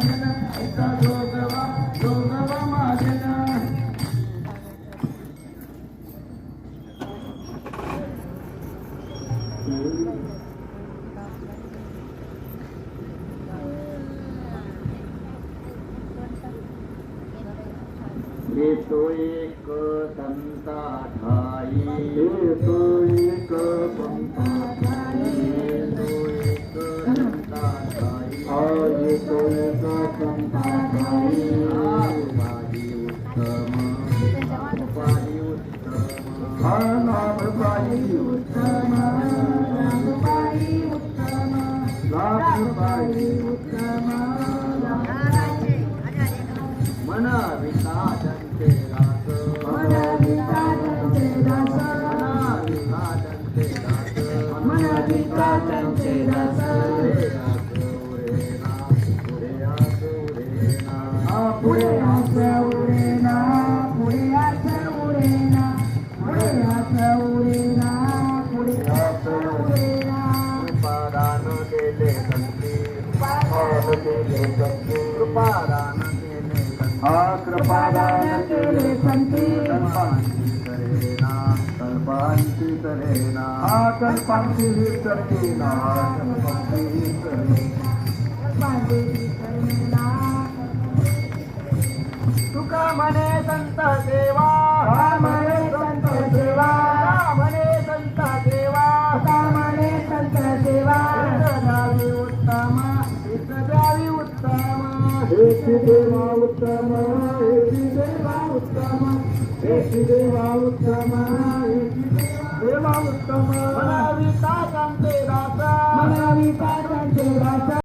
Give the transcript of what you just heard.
महाजन ऐका जोगवा जोगवा महाजन येतो एक संता ठाई येतो एक पंथा येतो एक संता ठाई येतो एक पंथा नामपाई उत्तम नामपाई उत्तम नामपाई उत्तम नामपाई उत्तम नामपाई उत्तम मना विकाजंते दास मन विकाजंते दास मना विकाजंते दास मन विकाजंते दास पुढे हात उरेना पुढे हात उरेना पुढे हात उरेना पुढे हात उरेना कृपादान केले संती कृपादान केले कृपादान केले संती करेना कल्पांती करेना कल्पांती करेना तुका म्हणे संत देवा म्हणे संत देवा म्हणे संत देवा म्हणे संत देवा द्यावी उत्तम द्यावी उत्तम देवा उत्तम देवा उत्तम देवा